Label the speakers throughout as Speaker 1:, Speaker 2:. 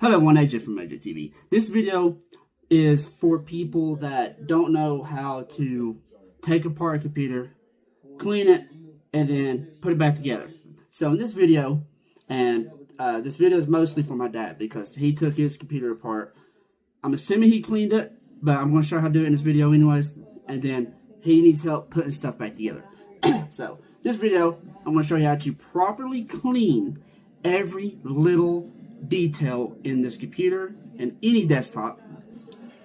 Speaker 1: Hello, One Agent from Agent TV. This video is for people that don't know how to take apart a computer, clean it, and then put it back together. So in this video, this video is mostly for my dad because he took his computer apart. I'm assuming he cleaned it, but I'm going to show how to do it in this video anyways, and then he needs help putting stuff back together. So this video, I'm going to show you how to properly clean every little detail in this computer and any desktop,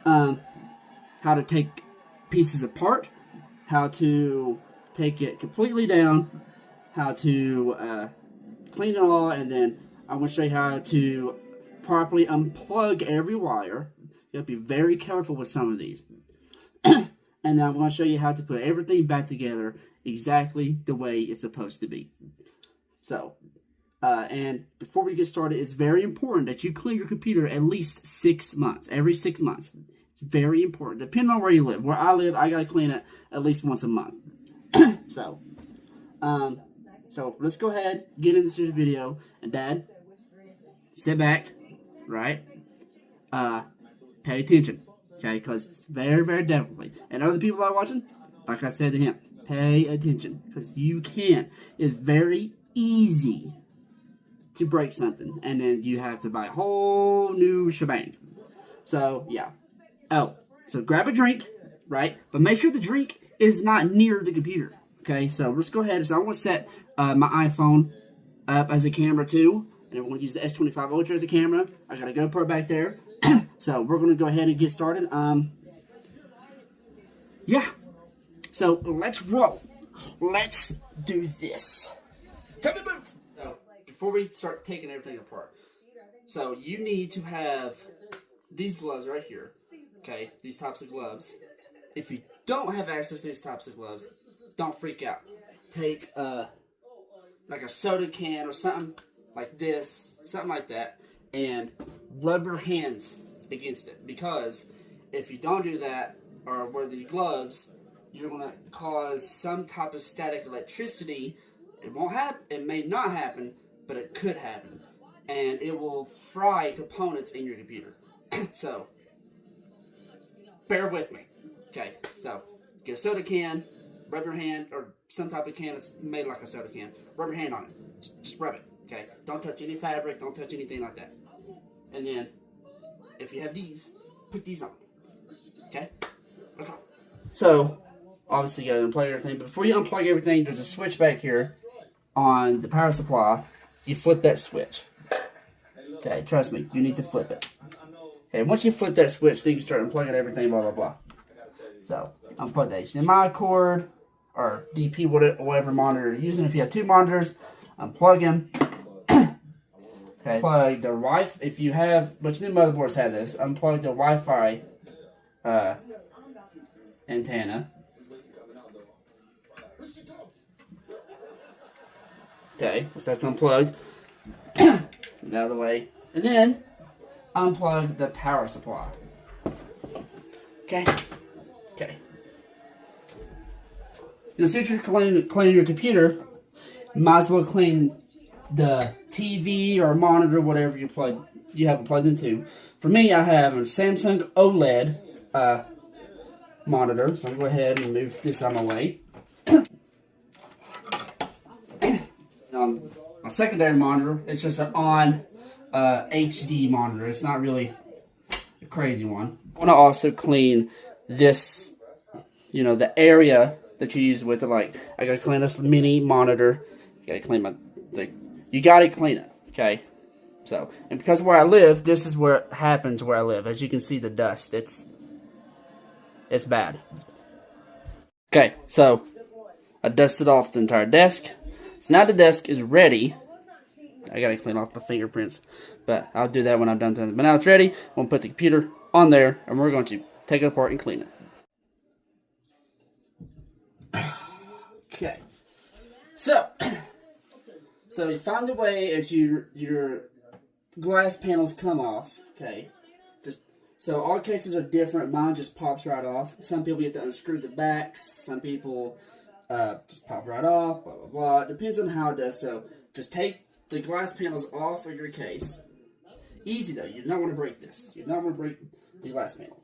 Speaker 1: how to take pieces apart, how to take it completely down, how to clean it all, and then I'm going to show you how to properly unplug every wire. You have to be very careful with some of these. And then I'm going to show you how to put everything back together exactly the way it's supposed to be. So, and before we get started, it's very important that you clean your computer at least 6 months. Every 6 months. It's very important. Depending on where you live. Where I live, I got to clean it at least once a month. So let's go ahead, get into this video. And Dad, sit back, right? Pay attention, okay? Because it's very, very definitely. And other people that are watching, like I said to him, pay attention. Because you can. It's very easy to break something, and then you have to buy a whole new shebang. So, yeah. Oh, so grab a drink, right? But make sure the drink is not near the computer, okay? So, let's go ahead. So, I'm going to set my iPhone up as a camera, too. And I'm going to use the S25 Ultra as a camera. I got a GoPro back there. So, we're going to go ahead and get started. Yeah. So, let's roll. Let's do this. Time to move. So, before we start taking everything apart, so you need to have these gloves right here, okay, these types of gloves. If you don't have access to these types of gloves, don't freak out. Take like a soda can or something like this, something like that, and rub your hands against it, because if you don't do that or wear these gloves, you're going to cause some type of static electricity. It won't happen, it may not happen, but it could happen, and it will fry components in your computer. So, bear with me. Okay, so get a soda can, rub your hand, or some type of can that's made like a soda can. Rub your hand on it. Just rub it. Okay, don't touch any fabric, don't touch anything like that. And then, if you have these, put these on. Okay, let's go. So, obviously you gotta unplug everything, but before you unplug everything, there's a switch back here on the power supply. You flip that switch. Okay, trust me, you need to flip it. Okay, once you flip that switch, then you can start unplugging everything, blah, blah, blah. So, unplug the HDMI cord, or DP, whatever monitor you're using. If you have two monitors, unplug them. Okay, plug the Wi-Fi, if you have, which new motherboards have this, unplug the Wi-Fi antenna. Okay, so that's unplugged. Out of the way. And then, unplug the power supply. Okay? Okay. Since you're cleaning your computer, you might as well clean the TV or monitor, whatever you have it plugged into. For me, I have a Samsung OLED monitor, so I'm going to go ahead and move this out of my way. My secondary monitor, it's just an HD monitor. It's not really a crazy one. I want to also clean this, the area that you use with it. Like, I got to clean this mini monitor. You got to clean you got to clean it, okay? So, and because of where I live, this is where it happens where I live. As you can see, the dust, it's bad. Okay, so I dusted off the entire desk. So now the desk is ready. I gotta clean off my fingerprints, but I'll do that when I'm done doing it. But now it's ready. I'm gonna put the computer on there, and we're going to take it apart and clean it. Okay. So you find the way as your glass panels come off. Okay. So all cases are different. Mine just pops right off. Some people get to unscrew the backs. Some people just pop right off. Blah blah blah. It depends on how it does. So just take the glass panels off of your case. Easy though, you do not want to break this. You do not want to break the glass panel.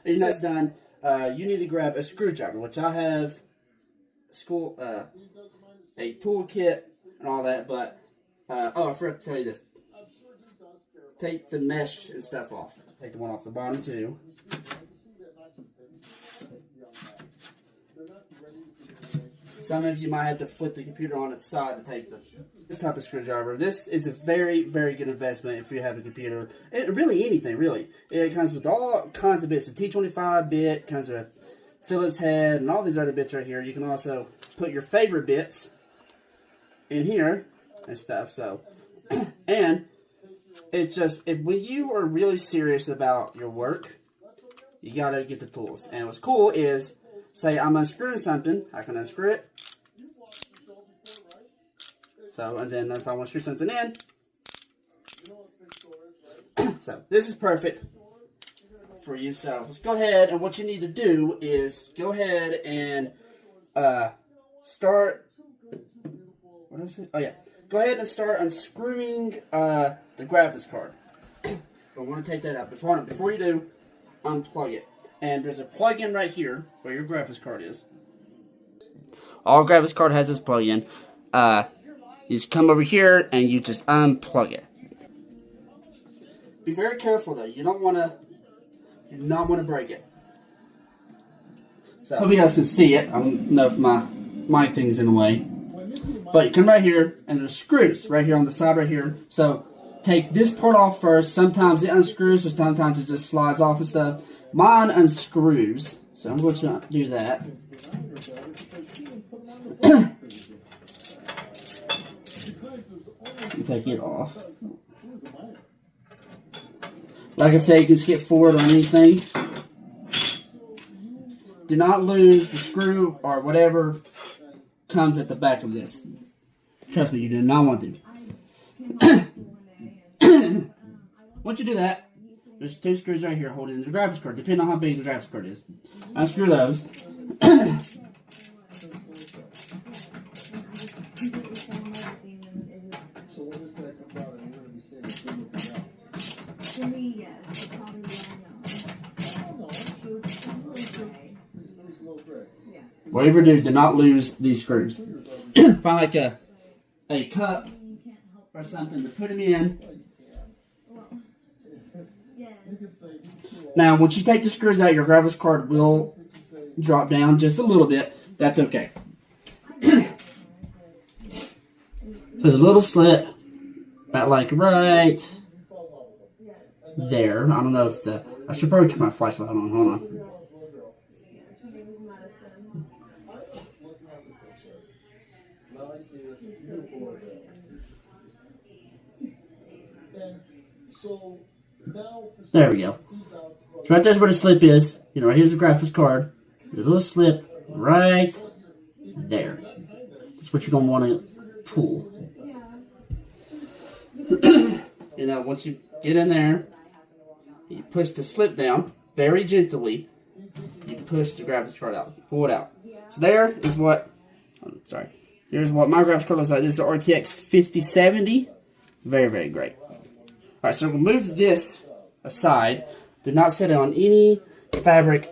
Speaker 1: And that's done. You need to grab a screwdriver, which I have a toolkit and all that, but oh, I forgot to tell you this. Take the mesh and stuff off. Take the one off the bottom too. Some of you might have to flip the computer on its side to take this type of screwdriver. This is a very, very good investment if you have a computer. Really, anything, really. It comes with all kinds of bits. The T25 bit, comes with Phillips head, and all these other bits right here. You can also put your favorite bits in here and stuff. So, and it's just, when you are really serious about your work, you gotta get the tools. And what's cool is, say I'm unscrewing something, I can unscrew it. So, and then if I want to screw something in, so this is perfect for you. So let's go ahead, and what you need to do is go ahead and start. What is it? Oh yeah, go ahead and start unscrewing the graphics card. But I want to take that out before you do. Unplug it, and there's a plug-in right here where your graphics card is. All graphics card has this plug-in. You just come over here and you just unplug it. Be very careful though. You don't want to break it. So hope you guys can see it. I don't know if my mic thing's in the way, but you come right here and there's screws right here on the side right here. So take this part off first. Sometimes it unscrews, or sometimes it just slides off and stuff. Mine unscrews, so I'm going to do that. Take it off. Like I say, you can skip forward on anything. Do not lose the screw or whatever comes at the back of this. Trust me, you do not want to. Once you do that, there's two screws right here holding the graphics card, depending on how big the graphics card is. Unscrew those. Whatever you do not lose these screws. Find like a cup or something to put them in. Now, once you take the screws out, your graphics card will drop down just a little bit. That's okay. So there's a little slip, about like right there. I don't know if I should probably turn my flashlight on. Hold on. There we go. So right there's where the slip is. You know, right here's the graphics card. There's a little slip right there. That's what you're going to want to pull. You know, once you get in there, you push the slip down very gently. You push the graphics card out. Pull it out. So there is what, here's what my graphics card looks like. This is the RTX 5070. Very, very great. Alright, so we'll move this aside. Do not set it on any fabric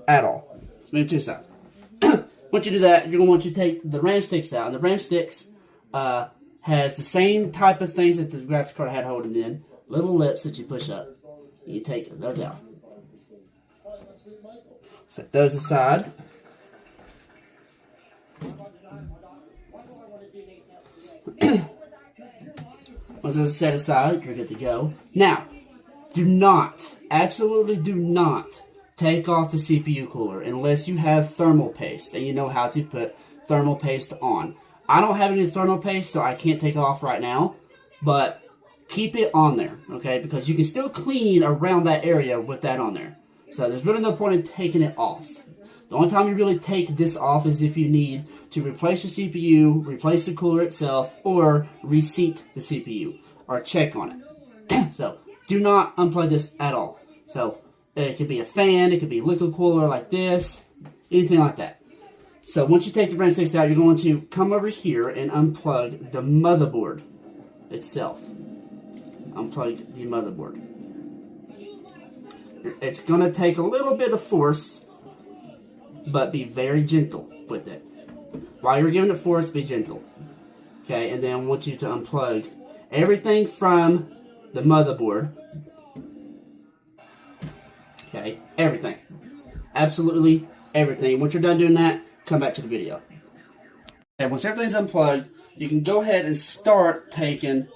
Speaker 1: at all. Let's move to the side. Once you do that, you're going to want to take the RAM sticks out. And the RAM sticks has the same type of things that the graphics card had holding in. Little lips that you push up. You take those out. Set those aside. Once those are set aside, you're good to go. Now, do not, absolutely do not take off the CPU cooler unless you have thermal paste and you know how to put thermal paste on. I don't have any thermal paste, so I can't take it off right now, but keep it on there, okay? Because you can still clean around that area with that on there. So there's really no point in taking it off. The only time you really take this off is if you need to replace your CPU, replace the cooler itself, or reseat the CPU, or check on it. So, do not unplug this at all. So, it could be a fan, it could be a liquid cooler like this, anything like that. So once you take the Brain 6 out, you're going to come over here and unplug the motherboard itself. Unplug the motherboard. It's going to take a little bit of force, but be very gentle with it. While you're giving it force, be gentle. Okay, and then I want you to unplug everything from the motherboard. Okay, everything. Absolutely everything. Once you're done doing that, come back to the video. Okay, once everything's unplugged, you can go ahead and start taking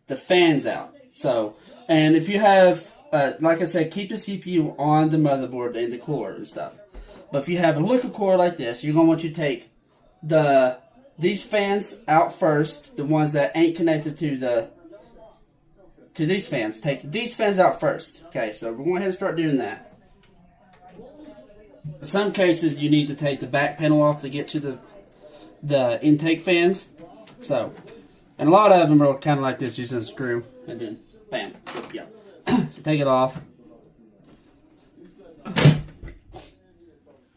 Speaker 1: the fans out. So, and if you have, like I said, keep the CPU on the motherboard and the core and stuff. But if you have a liquid core like this, you're going to want you to take these fans out first, the ones that ain't connected to these fans. Take these fans out first. Okay, so we're going to go ahead and start doing that. In some cases, you need to take the back panel off to get to the intake fans. So, and a lot of them are kind of like this, using a screw, and then bam, yeah. So take it off.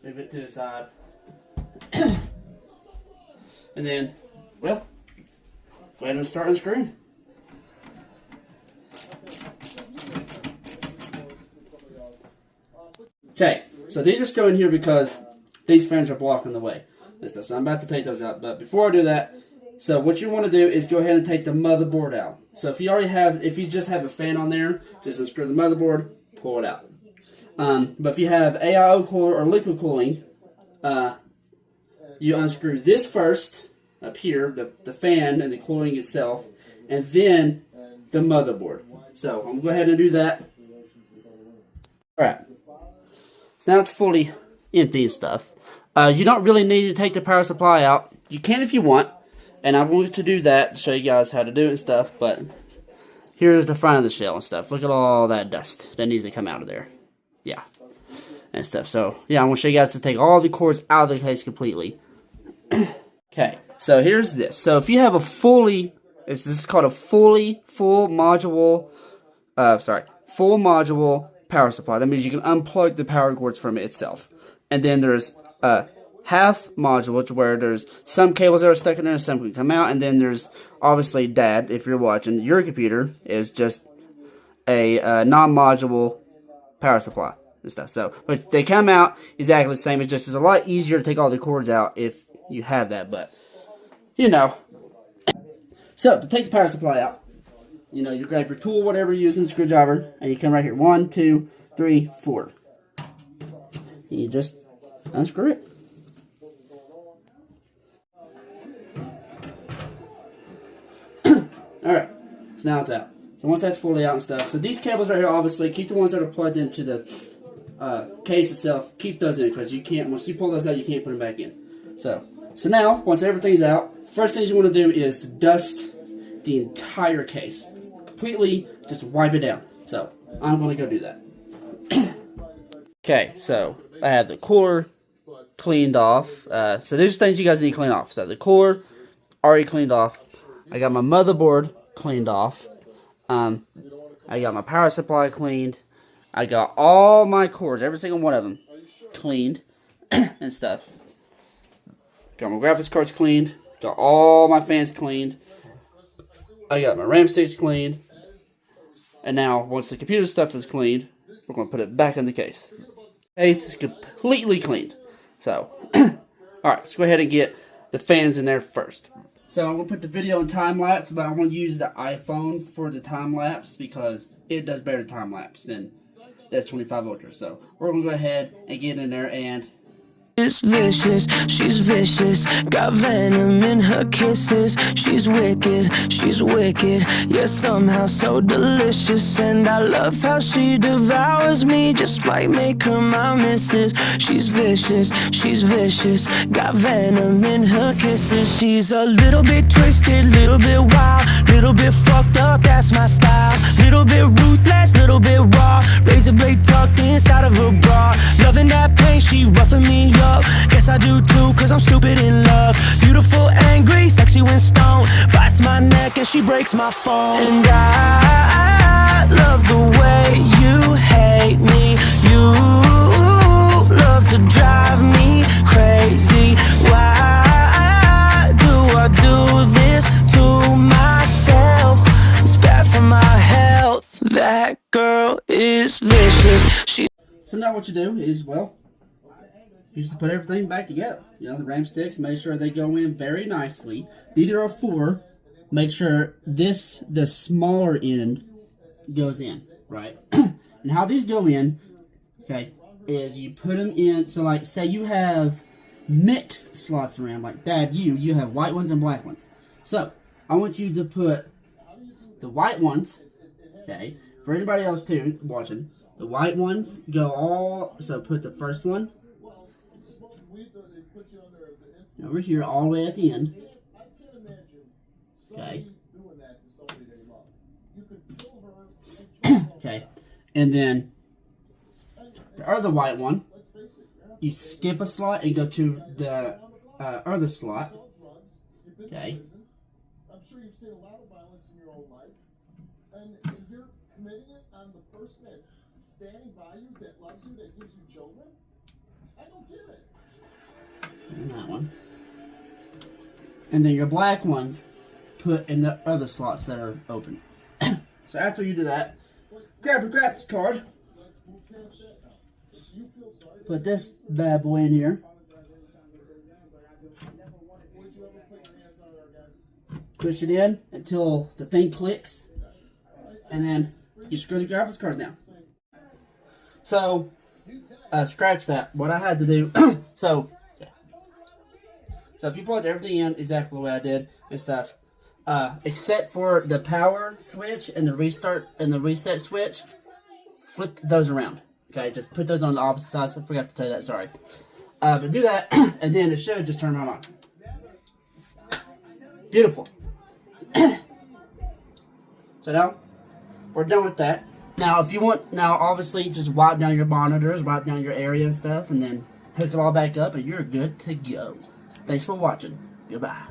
Speaker 1: Move it to the side. And then, well, go ahead and start unscrewing. Okay, so these are still in here because these fans are blocking the way. So I'm about to take those out. But before I do that, so what you want to do is go ahead and take the motherboard out. So if you just have a fan on there, just unscrew the motherboard, pull it out. But if you have AIO core or liquid cooling, you unscrew this first, up here, the fan and the cooling itself, and then the motherboard. So I'm going to go ahead and do that. Alright. So now it's fully empty and stuff. You don't really need to take the power supply out. You can if you want. And I'm going to do that to show you guys how to do it and stuff. But here's the front of the shell and stuff. Look at all that dust that needs to come out of there. Yeah. And stuff. So, yeah, I'm going to show you guys to take all the cords out of the case completely. Okay. So here's this. So if you have a this is called a full module power supply. That means you can unplug the power cords from it itself. And then there's half module, where there's some cables that are stuck in there and some can come out. And then there's obviously Dad, if you're watching, your computer is just a non-module power supply and stuff. So, but they come out exactly the same. It's a lot easier to take all the cords out if you have that. But, you know. So, to take the power supply out, you grab your tool, whatever you're using, screwdriver, and you come right here. 1, 2, 3, 4. You just unscrew it. Alright, so now it's out. So once that's fully out and stuff, so these cables right here, obviously, keep the ones that are plugged into the case itself, keep those in, because you can't, once you pull those out, you can't put them back in. So now, once everything's out, first thing you want to do is to dust the entire case. Completely, just wipe it down. So, I'm going to go do that. Okay, so I have the core cleaned off. So there's things you guys need to clean off. So the core already cleaned off. I got my motherboard cleaned off. I got my power supply cleaned. I got all my cords, every single one of them, cleaned and stuff. Got my graphics cards cleaned. Got all my fans cleaned. I got my RAM sticks cleaned. And now, once the computer stuff is cleaned, we're going to put it back in the case. Case is completely cleaned. So, alright, let's go ahead and get the fans in there first. So, I'm going to put the video in time-lapse, but I want to use the iPhone for the time-lapse because it does better time-lapse than the S25 Ultra. So, we're going to go ahead and get in there and...
Speaker 2: She's vicious, she's vicious, got venom in her kisses. She's wicked, yeah, somehow so delicious. And I love how she devours me, just might make her my missus. She's vicious, got venom in her kisses. She's a little bit twisted, little bit wild, little bit fucked up, that's my style. Little bit ruthless, little bit raw, razor blade tucked inside of her bra. Loving that pain, she roughing me up. Guess I do too, cause I'm stupid in love. Beautiful, angry, sexy when stoned. Bites my neck and she breaks my phone. And I love the way you hate me. You love to drive me crazy.
Speaker 1: what you do is, well, you just put everything back together. You know, the RAM sticks, make sure they go in very nicely. DDR4, make sure the smaller end goes in, right? And how these go in, okay, is you put them in, so like, say you have mixed slots around, like Dad, you have white ones and black ones. So, I want you to put the white ones, okay, for anybody else too watching, the white ones go all, so put the first one over here all the way at the end, okay, okay, and then the other white one, you skip a slot and go to the other slot, okay.
Speaker 3: I'm sure you've seen a lot of violence in your own life, and you're committing it on the person that's standing by you, that loves you, that gives you children. I don't get it.
Speaker 1: And that one. And then your black ones put in the other slots that are open. So after you do that, grab your graphics card. Put this bad boy in here. Push it in until the thing clicks. And then you screw the graphics cards down. So, scratch that. What I had to do, so if you plugged everything in exactly the way I did and stuff, except for the power switch and the restart and the reset switch, flip those around. Okay, just put those on the opposite sides. I forgot to tell you that, sorry. But do that, and then it should just turn right on. Beautiful. So now, we're done with that. Now, if you want, obviously, just wipe down your monitors, wipe down your area and stuff, and then hook it all back up, and you're good to go. Thanks for watching. Goodbye.